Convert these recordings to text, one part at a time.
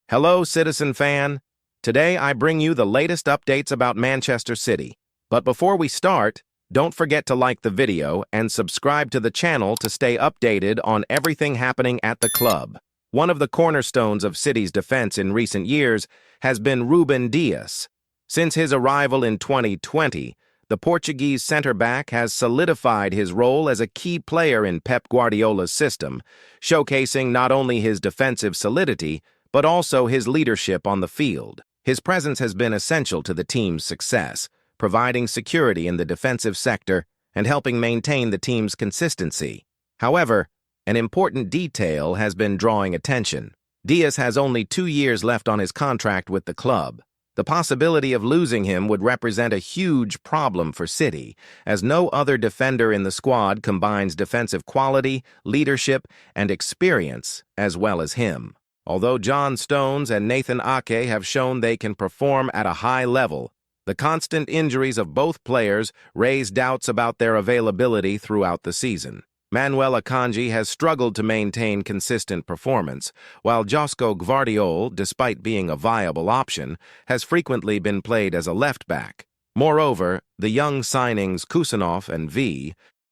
Hello, citizen fan. Today I bring you the latest updates about Manchester City. But before we start, don't forget to like the video and subscribe to the channel to stay updated on everything happening at the club. One of the cornerstones of City's defense in recent years has been Ruben Diaz. Since his arrival in 2020, the Portuguese center-back has solidified his role as a key player in Pep Guardiola's system, showcasing not only his defensive solidity, but also his leadership on the field. His presence has been essential to the team's success, providing security in the defensive sector and helping maintain the team's consistency. However, an important detail has been drawing attention. Diaz has only 2 years left on his contract with the club. The possibility of losing him would represent a huge problem for City, as no other defender in the squad combines defensive quality, leadership, and experience as well as him. Although John Stones and Nathan Ake have shown they can perform at a high level, the constant injuries of both players raise doubts about their availability throughout the season. Manuel Akanji has struggled to maintain consistent performance, while Josko Gvardiol, despite being a viable option, has frequently been played as a left-back. Moreover, the young signings Kusanov and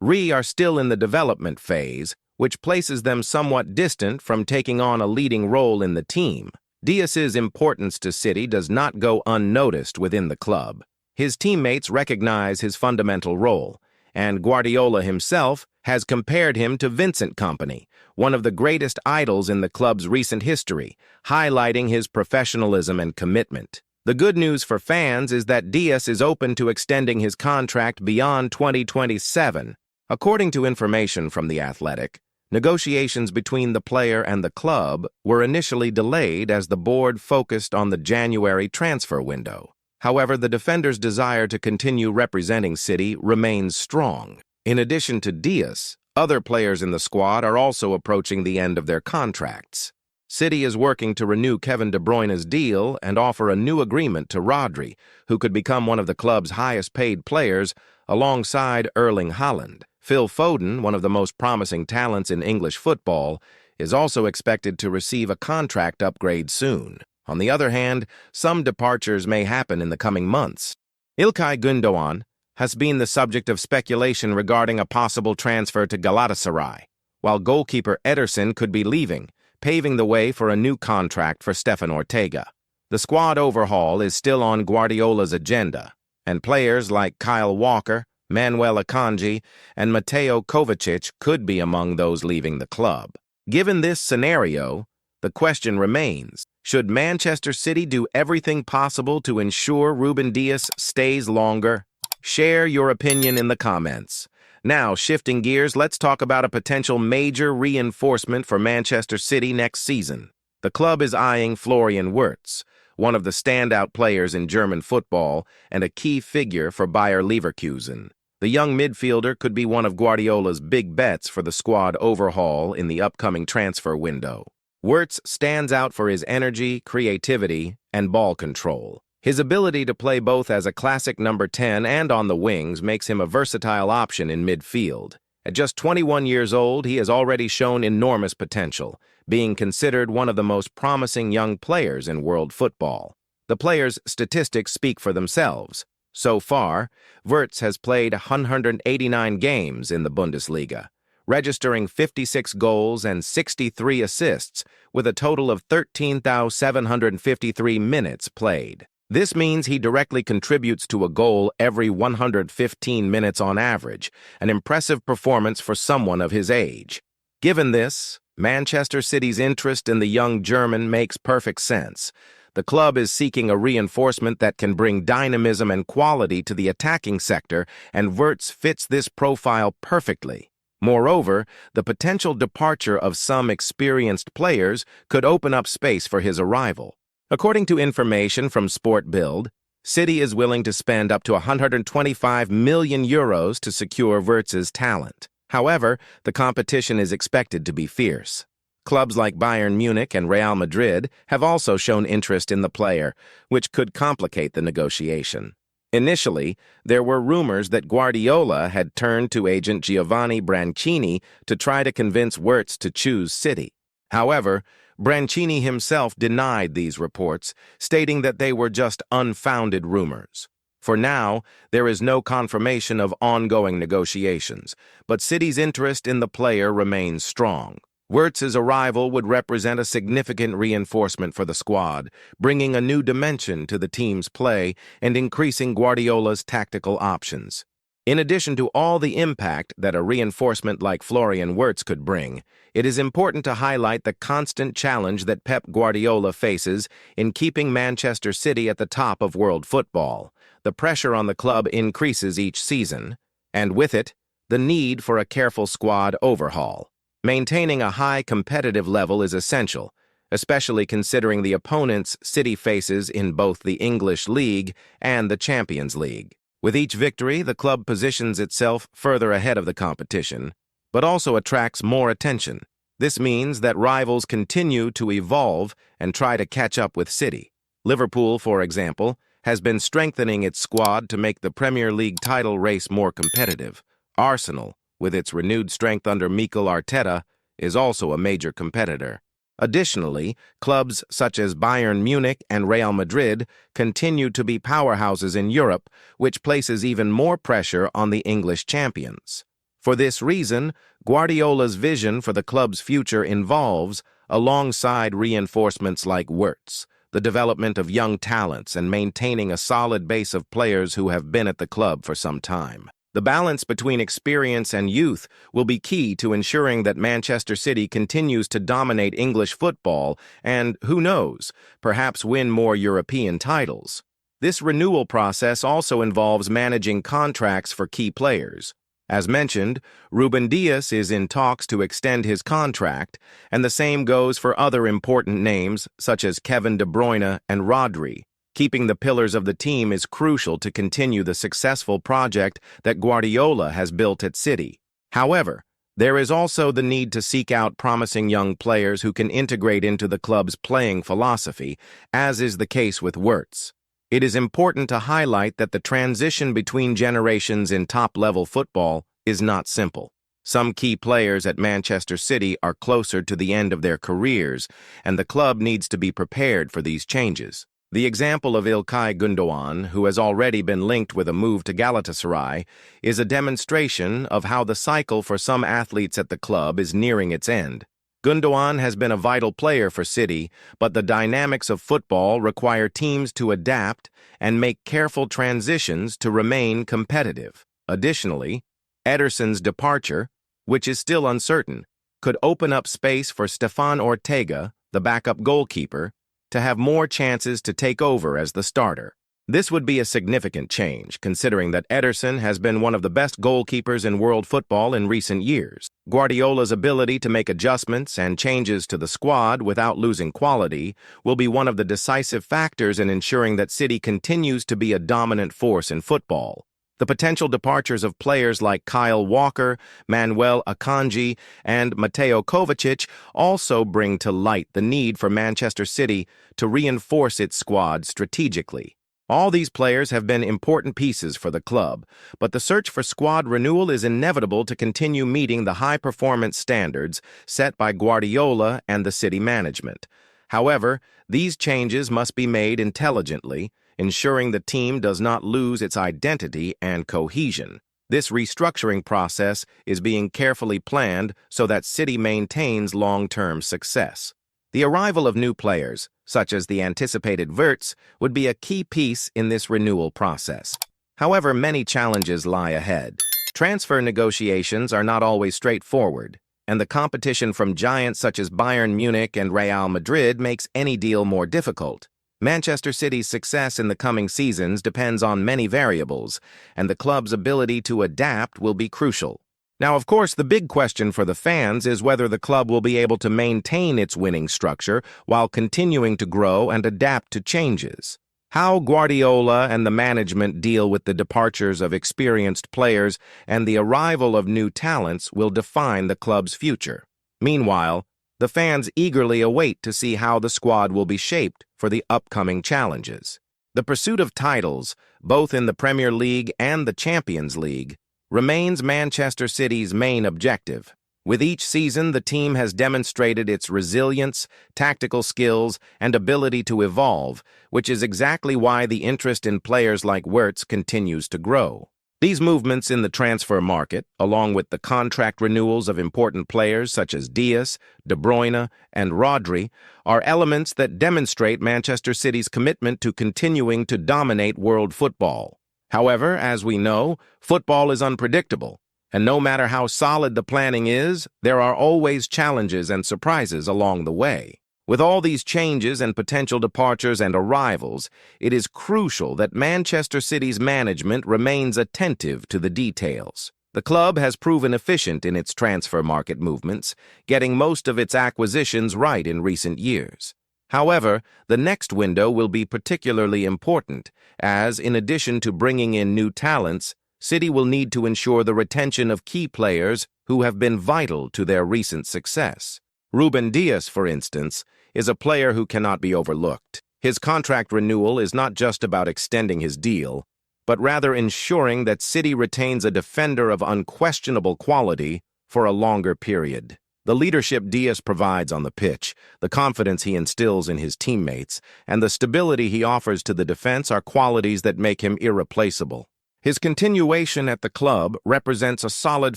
Ri are still in the development phase, which places them somewhat distant from taking on a leading role in the team. Diaz's importance to City does not go unnoticed within the club. His teammates recognize his fundamental role, and Guardiola himself has compared him to Vincent Kompany, one of the greatest idols in the club's recent history, highlighting his professionalism and commitment. The good news for fans is that Diaz is open to extending his contract beyond 2027. According to information from The Athletic, negotiations between the player and the club were initially delayed as the board focused on the January transfer window. However, the defender's desire to continue representing City remains strong. In addition to Diaz, other players in the squad are also approaching the end of their contracts. City is working to renew Kevin De Bruyne's deal and offer a new agreement to Rodri, who could become one of the club's highest-paid players alongside Erling Haaland. Phil Foden, one of the most promising talents in English football, is also expected to receive a contract upgrade soon. On the other hand, some departures may happen in the coming months. İlkay Gündoğan has been the subject of speculation regarding a possible transfer to Galatasaray, while goalkeeper Ederson could be leaving, paving the way for a new contract for Stefan Ortega. The squad overhaul is still on Guardiola's agenda, and players like Kyle Walker, Manuel Akanji, and Mateo Kovacic could be among those leaving the club. Given this scenario, the question remains, should Manchester City do everything possible to ensure Ruben Diaz stays longer? Share your opinion in the comments. Now, shifting gears, let's talk about a potential major reinforcement for Manchester City next season. The club is eyeing Florian Wirtz, one of the standout players in German football and a key figure for Bayer Leverkusen. The young midfielder could be one of Guardiola's big bets for the squad overhaul in the upcoming transfer window. Wirtz stands out for his energy, creativity, and ball control. His ability to play both as a classic number 10 and on the wings makes him a versatile option in midfield. At just 21 years old, he has already shown enormous potential, being considered one of the most promising young players in world football. The player's statistics speak for themselves. So far, Wirtz has played 189 games in the Bundesliga, registering 56 goals and 63 assists with a total of 13,753 minutes played. This means he directly contributes to a goal every 115 minutes on average, an impressive performance for someone of his age. Given this, Manchester City's interest in the young German makes perfect sense. The club is seeking a reinforcement that can bring dynamism and quality to the attacking sector, and Wirtz fits this profile perfectly. Moreover, the potential departure of some experienced players could open up space for his arrival. According to information from Sport Bild, City is willing to spend up to €125 million to secure Wirtz's talent. However, the competition is expected to be fierce. Clubs like Bayern Munich and Real Madrid have also shown interest in the player, which could complicate the negotiation. Initially, there were rumors that Guardiola had turned to agent Giovanni Brancini to try to convince Wirtz to choose City. However, Brancini himself denied these reports, stating that they were just unfounded rumors. For now, there is no confirmation of ongoing negotiations, but City's interest in the player remains strong. Wirtz's arrival would represent a significant reinforcement for the squad, bringing a new dimension to the team's play and increasing Guardiola's tactical options. In addition to all the impact that a reinforcement like Florian Wirtz could bring, it is important to highlight the constant challenge that Pep Guardiola faces in keeping Manchester City at the top of world football. The pressure on the club increases each season, and with it, the need for a careful squad overhaul. Maintaining a high competitive level is essential, especially considering the opponents City faces in both the English League and the Champions League. With each victory, the club positions itself further ahead of the competition, but also attracts more attention. This means that rivals continue to evolve and try to catch up with City. Liverpool, for example, has been strengthening its squad to make the Premier League title race more competitive. Arsenal, with its renewed strength under Mikel Arteta, is also a major competitor. Additionally, clubs such as Bayern Munich and Real Madrid continue to be powerhouses in Europe, which places even more pressure on the English champions. For this reason, Guardiola's vision for the club's future involves, alongside reinforcements like Wirtz, the development of young talents and maintaining a solid base of players who have been at the club for some time. The balance between experience and youth will be key to ensuring that Manchester City continues to dominate English football and, who knows, perhaps win more European titles. This renewal process also involves managing contracts for key players. As mentioned, Ruben Diaz is in talks to extend his contract, and the same goes for other important names such as Kevin De Bruyne and Rodri. Keeping the pillars of the team is crucial to continue the successful project that Guardiola has built at City. However, there is also the need to seek out promising young players who can integrate into the club's playing philosophy, as is the case with Wirtz. It is important to highlight that the transition between generations in top-level football is not simple. Some key players at Manchester City are closer to the end of their careers, and the club needs to be prepared for these changes. The example of İlkay Gündoğan, who has already been linked with a move to Galatasaray, is a demonstration of how the cycle for some athletes at the club is nearing its end. Gündoğan has been a vital player for City, but the dynamics of football require teams to adapt and make careful transitions to remain competitive. Additionally, Ederson's departure, which is still uncertain, could open up space for Stefan Ortega, the backup goalkeeper, to have more chances to take over as the starter. This would be a significant change, considering that Ederson has been one of the best goalkeepers in world football in recent years. Guardiola's ability to make adjustments and changes to the squad without losing quality will be one of the decisive factors in ensuring that City continues to be a dominant force in football. The potential departures of players like Kyle Walker, Manuel Akanji, and Mateo Kovacic also bring to light the need for Manchester City to reinforce its squad strategically. All these players have been important pieces for the club, but the search for squad renewal is inevitable to continue meeting the high-performance standards set by Guardiola and the City management. However, these changes must be made intelligently, ensuring the team does not lose its identity and cohesion. This restructuring process is being carefully planned so that City maintains long-term success. The arrival of new players, such as the anticipated Wirtz, would be a key piece in this renewal process. However, many challenges lie ahead. Transfer negotiations are not always straightforward, and the competition from giants such as Bayern Munich and Real Madrid makes any deal more difficult. Manchester City's success in the coming seasons depends on many variables, and the club's ability to adapt will be crucial. Now, of course, the big question for the fans is whether the club will be able to maintain its winning structure while continuing to grow and adapt to changes. How Guardiola and the management deal with the departures of experienced players and the arrival of new talents will define the club's future. Meanwhile, the fans eagerly await to see how the squad will be shaped for the upcoming challenges. The pursuit of titles, both in the Premier League and the Champions League, remains Manchester City's main objective, With each season, the team has demonstrated its resilience, tactical skills, and ability to evolve, which is exactly why the interest in players like Wirtz continues to grow. These movements in the transfer market, along with the contract renewals of important players such as Diaz, De Bruyne, and Rodri, are elements that demonstrate Manchester City's commitment to continuing to dominate world football. However, as we know, football is unpredictable, and no matter how solid the planning is, there are always challenges and surprises along the way. With all these changes and potential departures and arrivals, it is crucial that Manchester City's management remains attentive to the details. The club has proven efficient in its transfer market movements, getting most of its acquisitions right in recent years. However, the next window will be particularly important, as, in addition to bringing in new talents, City will need to ensure the retention of key players who have been vital to their recent success. Ruben Diaz, for instance, is a player who cannot be overlooked. His contract renewal is not just about extending his deal, but rather ensuring that City retains a defender of unquestionable quality for a longer period. The leadership Diaz provides on the pitch, the confidence he instills in his teammates, and the stability he offers to the defense are qualities that make him irreplaceable. His continuation at the club represents a solid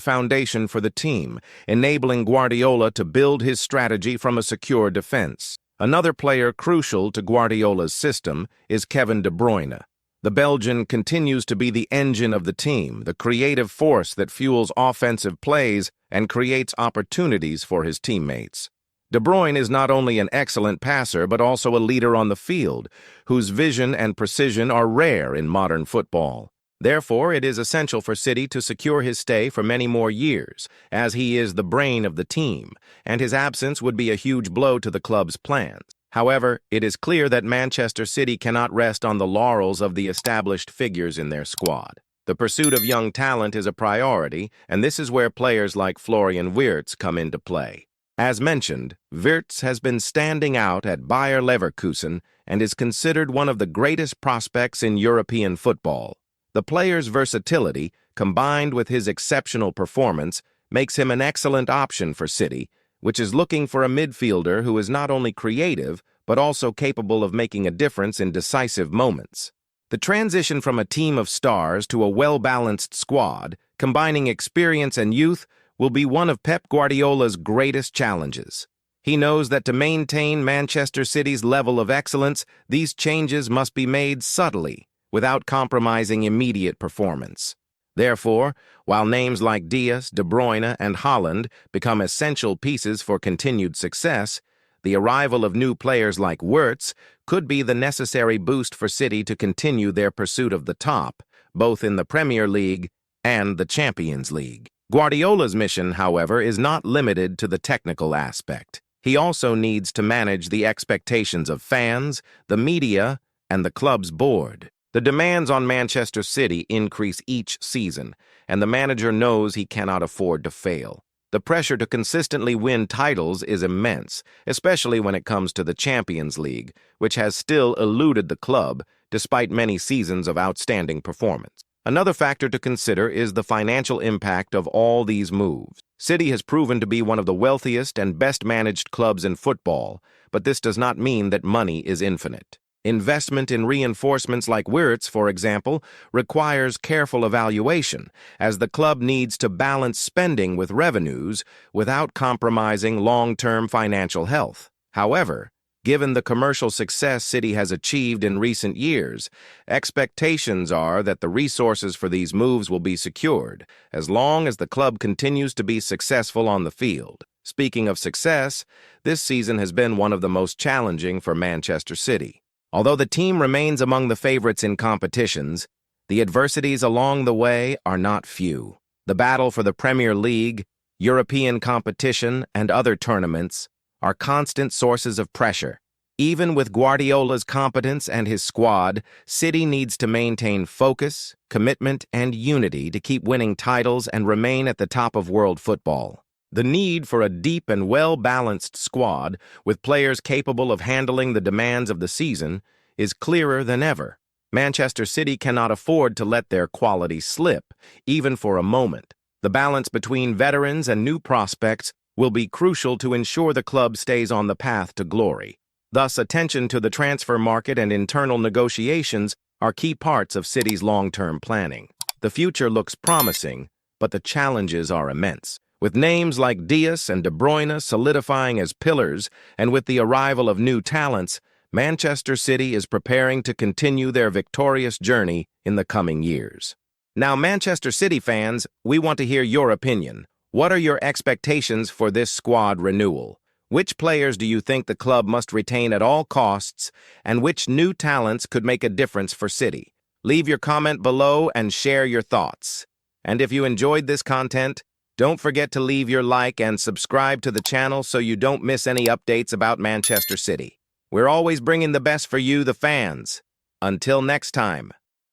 foundation for the team, enabling Guardiola to build his strategy from a secure defense. Another player crucial to Guardiola's system is Kevin De Bruyne. The Belgian continues to be the engine of the team, the creative force that fuels offensive plays and creates opportunities for his teammates. De Bruyne is not only an excellent passer but also a leader on the field, whose vision and precision are rare in modern football. Therefore, it is essential for City to secure his stay for many more years, as he is the brain of the team, and his absence would be a huge blow to the club's plans. However, it is clear that Manchester City cannot rest on the laurels of the established figures in their squad. The pursuit of young talent is a priority, and this is where players like Florian Wirtz come into play. As mentioned, Wirtz has been standing out at Bayer Leverkusen and is considered one of the greatest prospects in European football. The player's versatility, combined with his exceptional performance, makes him an excellent option for City, which is looking for a midfielder who is not only creative, but also capable of making a difference in decisive moments. The transition from a team of stars to a well-balanced squad, combining experience and youth, will be one of Pep Guardiola's greatest challenges. He knows that to maintain Manchester City's level of excellence, these changes must be made subtly, without compromising immediate performance. Therefore, while names like Diaz, De Bruyne, and Haaland become essential pieces for continued success, the arrival of new players like Wirtz could be the necessary boost for City to continue their pursuit of the top, both in the Premier League and the Champions League. Guardiola's mission, however, is not limited to the technical aspect. He also needs to manage the expectations of fans, the media, and the club's board. The demands on Manchester City increase each season, and the manager knows he cannot afford to fail. The pressure to consistently win titles is immense, especially when it comes to the Champions League, which has still eluded the club despite many seasons of outstanding performance. Another factor to consider is the financial impact of all these moves. City has proven to be one of the wealthiest and best-managed clubs in football, but this does not mean that money is infinite. Investment in reinforcements like Wirtz, for example, requires careful evaluation, as the club needs to balance spending with revenues without compromising long-term financial health. However, given the commercial success City has achieved in recent years, expectations are that the resources for these moves will be secured, as long as the club continues to be successful on the field. Speaking of success, this season has been one of the most challenging for Manchester City. Although the team remains among the favorites in competitions, the adversities along the way are not few. The battle for the Premier League, European competition, and other tournaments are constant sources of pressure. Even with Guardiola's competence and his squad, City needs to maintain focus, commitment, and unity to keep winning titles and remain at the top of world football. The need for a deep and well-balanced squad, with players capable of handling the demands of the season, is clearer than ever. Manchester City cannot afford to let their quality slip, even for a moment. The balance between veterans and new prospects will be crucial to ensure the club stays on the path to glory. Thus, attention to the transfer market and internal negotiations are key parts of City's long-term planning. The future looks promising, but the challenges are immense. With names like Diaz and De Bruyne solidifying as pillars, and with the arrival of new talents, Manchester City is preparing to continue their victorious journey in the coming years. Now, Manchester City fans, we want to hear your opinion. What are your expectations for this squad renewal? Which players do you think the club must retain at all costs, and which new talents could make a difference for City? Leave your comment below and share your thoughts. And if you enjoyed this content, don't forget to leave your like and subscribe to the channel so you don't miss any updates about Manchester City. We're always bringing the best for you, the fans. Until next time.